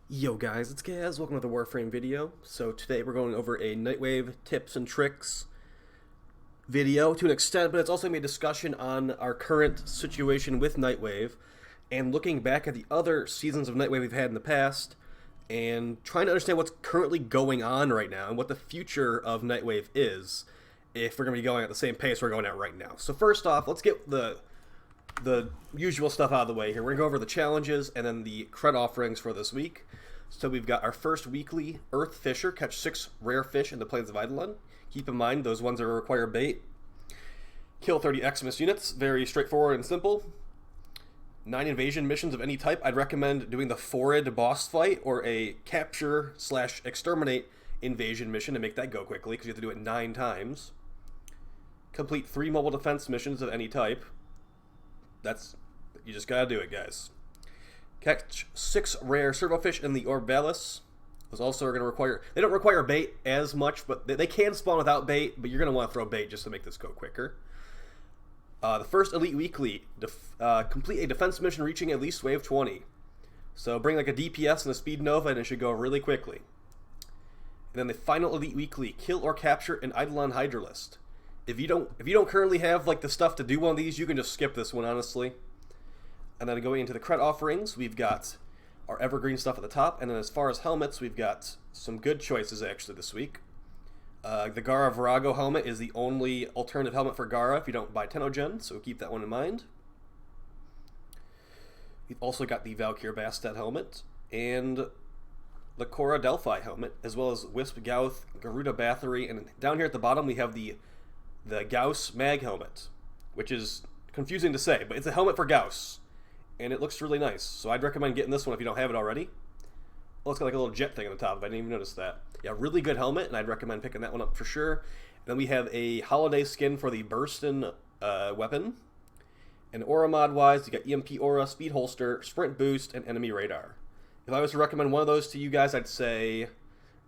Yo guys, it's Gaz, welcome to the Warframe video. So today we're going over a Nightwave tips and tricks video to an extent, but it's also going to be a discussion on our current situation with Nightwave and looking back at the other seasons of Nightwave we've had in the past and trying to understand what's currently going on right now and what the future of Nightwave is if we're going to be going at the same pace we're going at right now. So first off, let's get the usual stuff out of the way here. We're going to go over the challenges and then the cred offerings for this week. So we've got our first weekly Earth Fisher, catch 6 rare fish in the plains of Eidolon. Keep in mind, those ones are require bait. Kill 30 Xmas units, very straightforward and simple. 9 invasion missions of any type. I'd recommend doing the Forrid boss fight or a capture/exterminate invasion mission to make that go quickly, because you have to do it 9 times. Complete 3 mobile defense missions of any type. You just gotta do it, guys. Catch 6 rare servofish in the Orb Vallis. Those also are going to require... They don't require bait as much, but they can spawn without bait, but you're going to want to throw bait just to make this go quicker. The first Elite Weekly. Complete a defense mission reaching at least wave 20. So bring like a DPS and a Speed Nova and it should go really quickly. And then the final Elite Weekly. Kill or capture an Eidolon Hydralist. If you don't currently have like the stuff to do one of these, you can just skip this one, honestly. And then going into the cred offerings, we've got our evergreen stuff at the top. And then as far as helmets, we've got some good choices actually this week. The Gara Virago helmet is the only alternative helmet for Gara if you don't buy Tenogen, so keep that one in mind. We've also got the Valkyr Bastet helmet and the Korra Delphi helmet, as well as Wisp Gauth, Garuda Bathory, and down here at the bottom we have the Gauss Mag helmet, which is confusing to say, but it's a helmet for Gauss, and it looks really nice. So I'd recommend getting this one if you don't have it already. Well, it's got like a little jet thing on the top, I didn't even notice that. Yeah, really good helmet, and I'd recommend picking that one up for sure. And then we have a holiday skin for the Burston weapon. And aura mod wise, you got EMP aura, speed holster, sprint boost, and enemy radar. If I was to recommend one of those to you guys, I'd say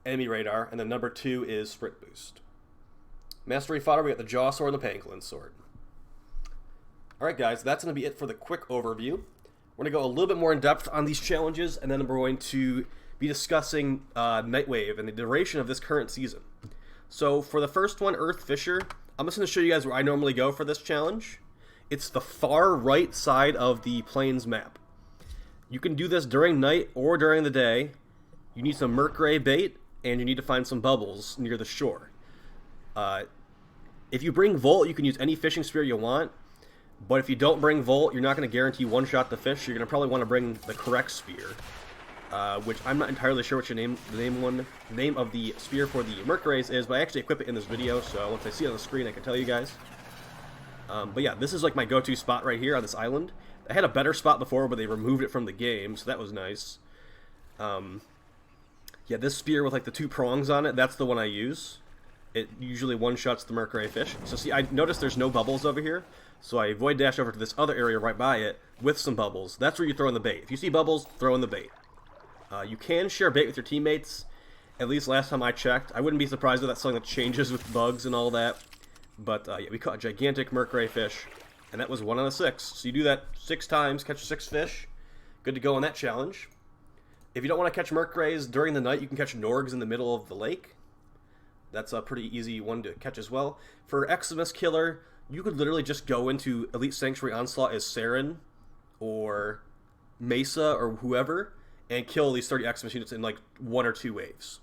enemy radar, and then number 2 is sprint boost. Mastery fodder, we got the Jaw Sword and the Pangolin Sword. Alright guys, that's going to be it for the quick overview. We're going to go a little bit more in depth on these challenges, and then we're going to be discussing Nightwave and the duration of this current season. So for the first one, Earth Fisher, I'm just going to show you guys where I normally go for this challenge. It's the far right side of the plains map. You can do this during night or during the day. You need some Mercray bait, and you need to find some bubbles near the shore. If you bring Volt, you can use any fishing spear you want, but if you don't bring Volt, you're not going to guarantee one-shot the fish. You're going to probably want to bring the correct spear, which I'm not entirely sure what the name of the spear for the Mercrays is, but I actually equip it in this video, so once I see it on the screen, I can tell you guys. But yeah, this is like my go-to spot right here on this island. I had a better spot before, but they removed it from the game, so that was nice. Yeah, this spear with like the 2 prongs on it, that's the one I use. It usually one-shots the Mercray fish. So see, I noticed there's no bubbles over here, so I void dash over to this other area right by it with some bubbles. That's where you throw in the bait. If you see bubbles, throw in the bait. You can share bait with your teammates, at least last time I checked. I wouldn't be surprised if that's something that changes with bugs and all that. But yeah, we caught a gigantic Mercray fish, and that was 1 out of 6. So you do that 6 times, catch 6 fish. Good to go on that challenge. If you don't want to catch Mercrays during the night, you can catch Norgs in the middle of the lake. That's a pretty easy one to catch as well. For Xmas Killer, you could literally just go into Elite Sanctuary Onslaught as Saren or Mesa or whoever and kill these 30 Xmas units in like 1 or 2 waves.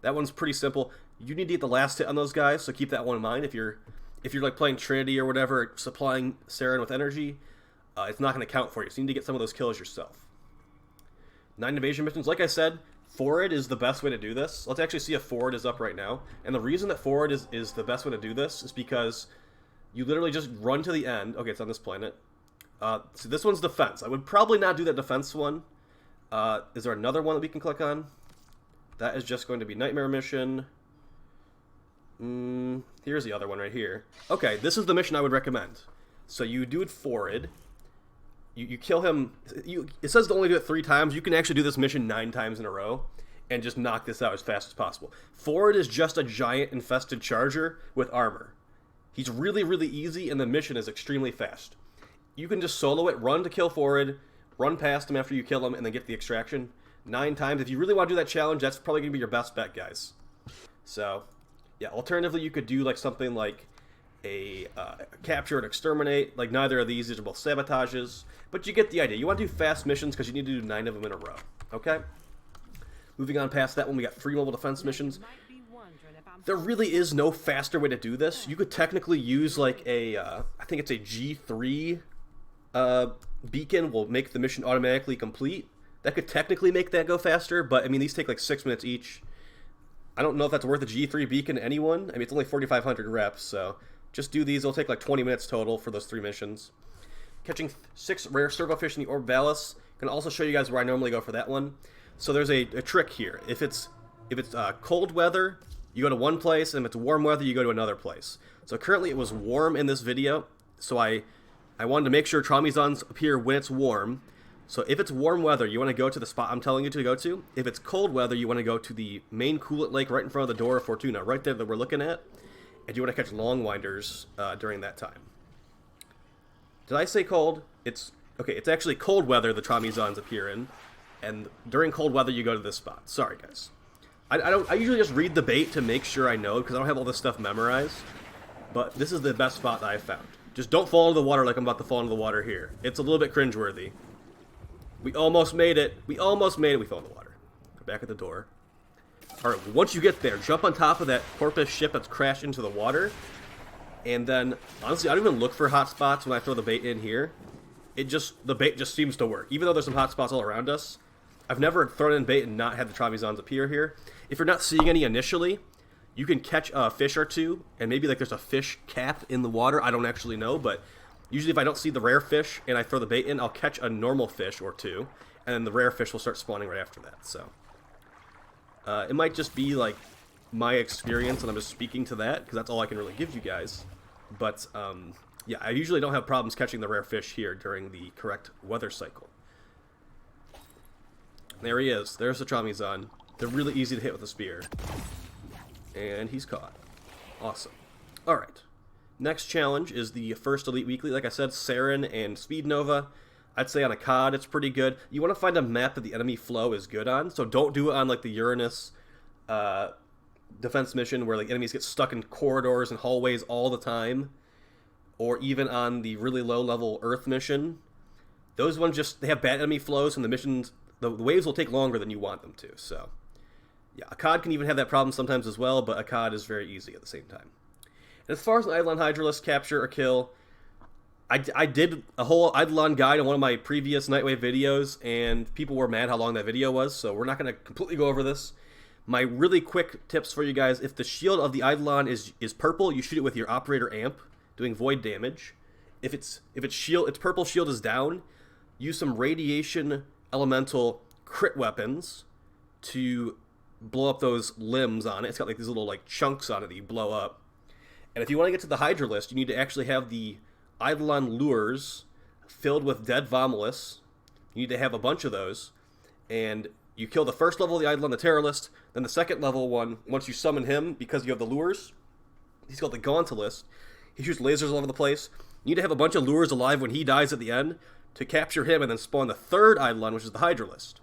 That one's pretty simple. You need to get the last hit on those guys, so keep that one in mind. If you're like playing Trinity or whatever, supplying Saren with energy, it's not going to count for you. So you need to get some of those kills yourself. 9 invasion missions, like I said, Forward is the best way to do this. Let's actually see if Forward is up right now. And the reason that Forward is the best way to do this is because you literally just run to the end. Okay, it's on this planet. So this one's defense. I would probably not do that defense one. Is there another one that we can click on? That is just going to be Nightmare Mission. Here's the other one right here. Okay, this is the mission I would recommend. So you do it Forward. You kill him. It says to only do it 3 times. You can actually do this mission 9 times in a row and just knock this out as fast as possible. Forward is just a giant infested charger with armor. He's really, really easy, and the mission is extremely fast. You can just solo it, run to kill Forward, run past him after you kill him, and then get the extraction. 9 times. If you really want to do that challenge, that's probably going to be your best bet, guys. So, yeah, alternatively, you could do like something like a capture and exterminate. Like, neither of these are both sabotages, but you get the idea. You want to do fast missions because you need to do 9 of them in a row, okay? Moving on past that one, we got 3 mobile defense missions. There really is no faster way to do this. You could technically use like a, I think it's a G3 beacon will make the mission automatically complete. That could technically make that go faster, but I mean, these take like 6 minutes each. I don't know if that's worth a G3 beacon to anyone. I mean, it's only 4,500 reps, so just do these. It'll take like 20 minutes total for those 3 missions. Catching 6 rare servofish in the Orb Vallis. Can also show you guys where I normally go for that one. So there's a trick here. If it's cold weather, you go to one place, and if it's warm weather, you go to another place. So currently it was warm in this video, so I wanted to make sure Traumizons appear when it's warm. So if it's warm weather, you want to go to the spot I'm telling you to go to. If it's cold weather, you want to go to the main coolant lake right in front of the door of Fortuna, right there that we're looking at. And you want to catch long winders during that time. Did I say cold? It's actually cold weather the Traumizons appear in. And during cold weather, you go to this spot. Sorry, guys. I usually just read the bait to make sure I know, because I don't have all this stuff memorized. But this is the best spot that I've found. Just don't fall into the water like I'm about to fall into the water here. It's a little bit cringeworthy. We almost made it. We almost made it. We fell in the water. We're back at the door. Alright, once you get there, jump on top of that porpoise ship that's crashed into the water. And then, honestly, I don't even look for hot spots when I throw the bait in here. The bait just seems to work. Even though there's some hot spots all around us. I've never thrown in bait and not had the Traumizons appear here. If you're not seeing any initially, you can catch a fish or two, and maybe like there's a fish cap in the water. I don't actually know, but usually if I don't see the rare fish and I throw the bait in, I'll catch a normal fish or two, and then the rare fish will start spawning right after that. So it might just be like my experience, and I'm just speaking to that because that's all I can really give you guys. But yeah, I usually don't have problems catching the rare fish here during the correct weather cycle. There he is. There's the Traumizon. They're really easy to hit with a spear. And he's caught. Awesome. Alright. Next challenge is the first Elite Weekly. Like I said, Saren and Speed Nova. I'd say on a COD, it's pretty good. You want to find a map that the enemy flow is good on. So don't do it on like the Uranus defense mission where like enemies get stuck in corridors and hallways all the time. Or even on the really low level Earth mission. Those ones just, they have bad enemy flows and the missions... The waves will take longer than you want them to, so... Yeah, a COD can even have that problem sometimes as well, but a COD is very easy at the same time. And as far as an Eidolon Hydralisk capture or kill, I did a whole Eidolon guide on one of my previous Nightwave videos, and people were mad how long that video was, so we're not going to completely go over this. My really quick tips for you guys, if the shield of the Eidolon is purple, you shoot it with your Operator Amp, doing void damage. If its purple shield is down, use some radiation... elemental crit weapons to blow up those limbs on it. It's got like these little like chunks on it that you blow up. And if you want to get to the Hydralist, you need to actually have the Eidolon lures filled with dead Vomilis. You need to have a bunch of those. And you kill the first level of the Eidolon, the Terrorist, then the second level one, once you summon him, because you have the lures, he's called the Gauntletist. He shoots lasers all over the place. You need to have a bunch of lures alive when he dies at the end, to capture him and then spawn the third Eidolon, which is the Hydralist.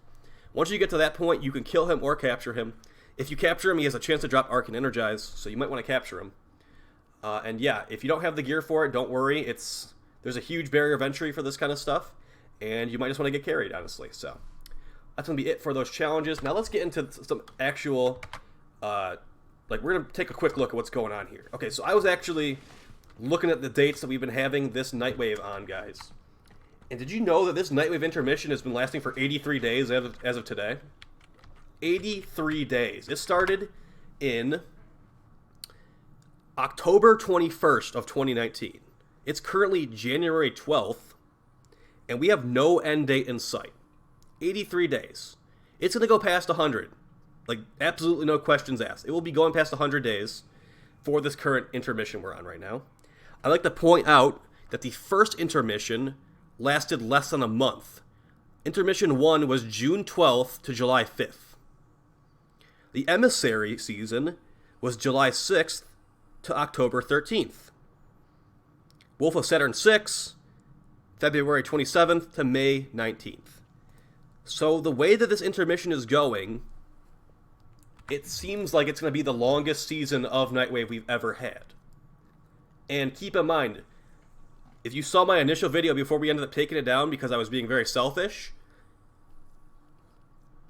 Once you get to that point, you can kill him or capture him. If you capture him, he has a chance to drop Arc and Energize, so you might want to capture him. And yeah, if you don't have the gear for it, don't worry. There's a huge barrier of entry for this kind of stuff, and you might just want to get carried, honestly. So that's going to be it for those challenges. Now let's get into some actual... we're going to take a quick look at what's going on here. Okay, so I was actually looking at the dates that we've been having this Nightwave on, guys. And did you know that this Nightwave intermission has been lasting for 83 days as of today? 83 days. It started in October 21st of 2019. It's currently January 12th, and we have no end date in sight. 83 days. It's going to go past 100. Like, absolutely no questions asked. It will be going past 100 days for this current intermission we're on right now. I'd like to point out that the first intermission lasted less than a month. Intermission 1 was June 12th to July 5th. The Emissary season was July 6th to October 13th. Wolf of Saturn 6, February 27th to May 19th. So the way that this intermission is going, it seems like it's going to be the longest season of Nightwave we've ever had. And keep in mind, if you saw my initial video before we ended up taking it down because I was being very selfish,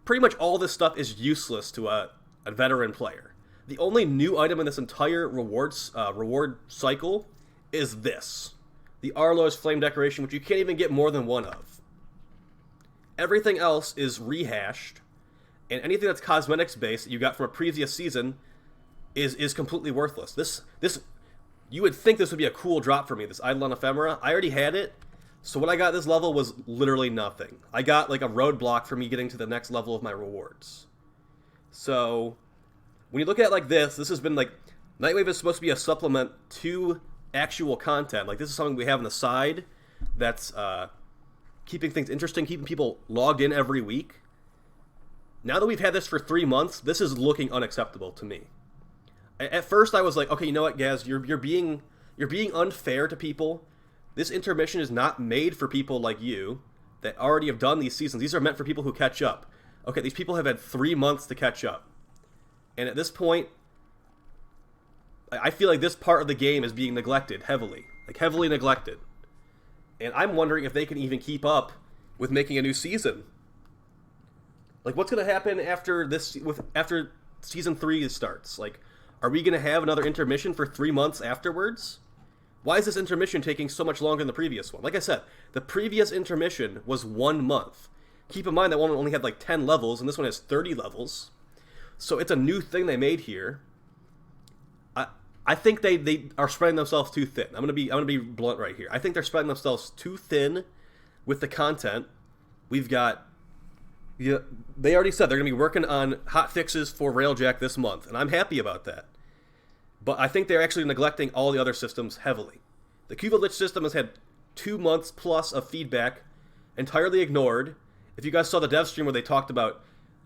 pretty much all this stuff is useless to a veteran player. The only new item in this entire reward cycle is this. The Arlo's Flame Decoration, which you can't even get more than one of. Everything else is rehashed, and anything that's cosmetics based that you got from a previous season is completely worthless. This you would think this would be a cool drop for me, this Eidolon Ephemera. I already had it, so what I got this level was literally nothing. I got like a roadblock for me getting to the next level of my rewards. So when you look at it like this has been like, Nightwave is supposed to be a supplement to actual content. Like, this is something we have on the side that's keeping things interesting, keeping people logged in every week. Now that we've had this for 3 months, this is looking unacceptable to me. At first I was like, okay, you know what, Gaz, you're being unfair to people. This intermission is not made for people like you that already have done these seasons. These are meant for people who catch up. Okay, these people have had 3 months to catch up. And at this point, I feel like this part of the game is being neglected heavily. Like, heavily neglected. And I'm wondering if they can even keep up with making a new season. Like, what's going to happen after after Season 3 starts? Like, are we going to have another intermission for 3 months afterwards? Why is this intermission taking so much longer than the previous one? Like I said, the previous intermission was 1 month. Keep in mind that one only had like 10 levels, and this one has 30 levels. So it's a new thing they made here. I think they are spreading themselves too thin. I'm gonna be blunt right here. I think they're spreading themselves too thin with the content. We've got, they already said they're gonna be working on hot fixes for Railjack this month, and I'm happy about that. But I think they're actually neglecting all the other systems heavily. The Kuva Lich system has had 2 months plus of feedback entirely ignored. If you guys saw the dev stream where they talked about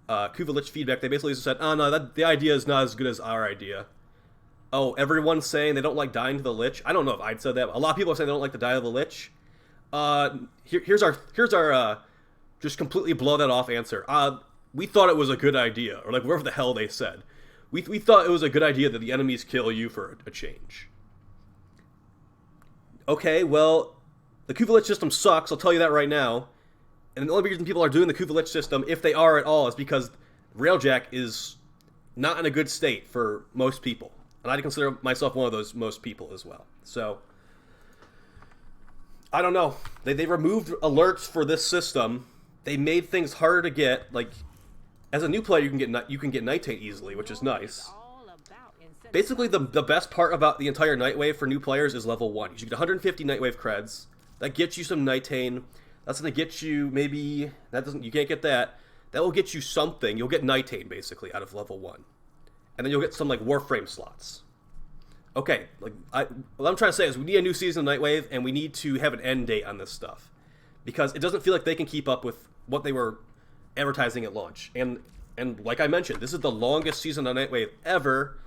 Kuva Lich feedback, they basically just said, oh no, the idea is not as good as our idea. Oh, everyone's saying they don't like dying to the Lich. I don't know if I'd said that. A lot of people are saying they don't like to die to the Lich. Here's our just completely blow that off answer. We thought it was a good idea, or like whatever the hell they said. We thought it was a good idea that the enemies kill you for a change. Okay, well, the Kuva Lich system sucks, I'll tell you that right now. And the only reason people are doing the Kuva Lich system, if they are at all, is because Railjack is not in a good state for most people. And I consider myself one of those most people as well. So, I don't know. They removed alerts for this system. They made things harder to get. Like, as a new player, you can get Nightate easily, which is nice. Basically, the best part about the entire Nightwave for new players is level 1. You should get 150 Nightwave creds. That gets you some Nightane. That's going to get you you can't get that. That will get you something. You'll get Nightane, basically, out of level 1. And then you'll get some, like, Warframe slots. Okay, like, what I'm trying to say is we need a new season of Nightwave, and we need to have an end date on this stuff. Because it doesn't feel like they can keep up with what they were advertising at launch. And like I mentioned, this is the longest season of Nightwave ever.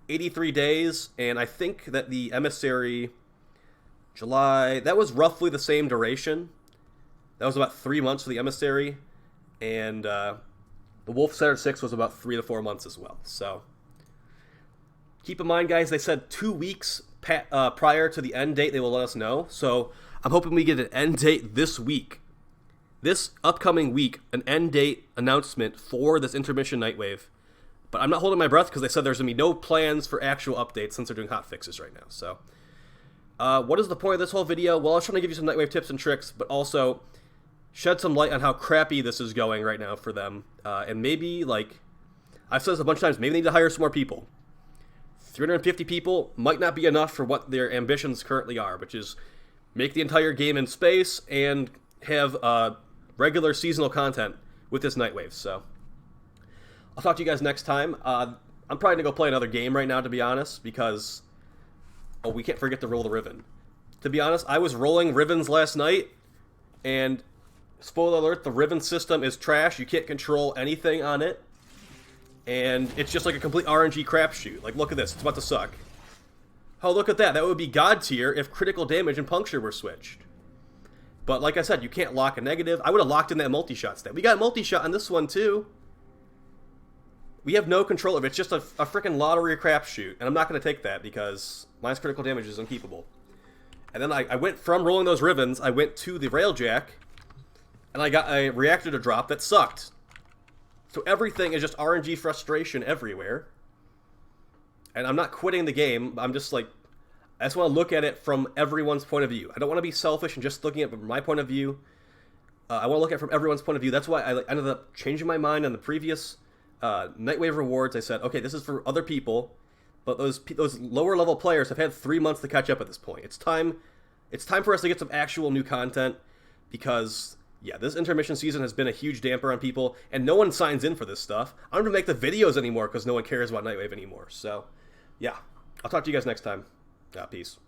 83 days, and I think that the Emissary July, that was roughly the same duration. That was about 3 months for the Emissary, and the Wolf Center 6 was about 3 to 4 months as well. So keep in mind, guys, they said 2 weeks prior to the end date they will let us know. So I'm hoping we get an end date this week. This upcoming week, an end date announcement for this intermission Nightwave. But I'm not holding my breath because they said there's going to be no plans for actual updates since they're doing hot fixes right now. So what is the point of this whole video? Well, I was trying to give you some Nightwave tips and tricks, but also shed some light on how crappy this is going right now for them. And maybe, like, I've said this a bunch of times, maybe they need to hire some more people. 350 people might not be enough for what their ambitions currently are, which is make the entire game in space and have regular seasonal content with this Nightwave. So I'll talk to you guys next time. I'm probably going to go play another game right now, to be honest, because, oh, we can't forget to roll the Riven. To be honest, I was rolling Rivens last night, and spoiler alert, the Riven system is trash. You can't control anything on it, and it's just like a complete RNG crapshoot. Like, look at this. It's about to suck. Oh, look at that. That would be God tier if critical damage and puncture were switched. But like I said, you can't lock a negative. I would have locked in that multi-shot stat. We got multi-shot on this one too. We have no control of it. It's just a freaking lottery crapshoot. And I'm not going to take that because minus critical damage is unkeepable. And then I went from rolling those Rivens, I went to the Railjack, and I got a reactor to drop that sucked. So everything is just RNG frustration everywhere. And I'm not quitting the game. I'm just like, I just want to look at it from everyone's point of view. I don't want to be selfish and just looking at it from my point of view. I want to look at it from everyone's point of view. That's why I ended up changing my mind on the previous Nightwave rewards. I said, okay, this is for other people. But those lower level players have had 3 months to catch up at this point. It's time for us to get some actual new content because, yeah, this intermission season has been a huge damper on people, and no one signs in for this stuff. I don't even make the videos anymore because no one cares about Nightwave anymore. So, yeah, I'll talk to you guys next time. Peace.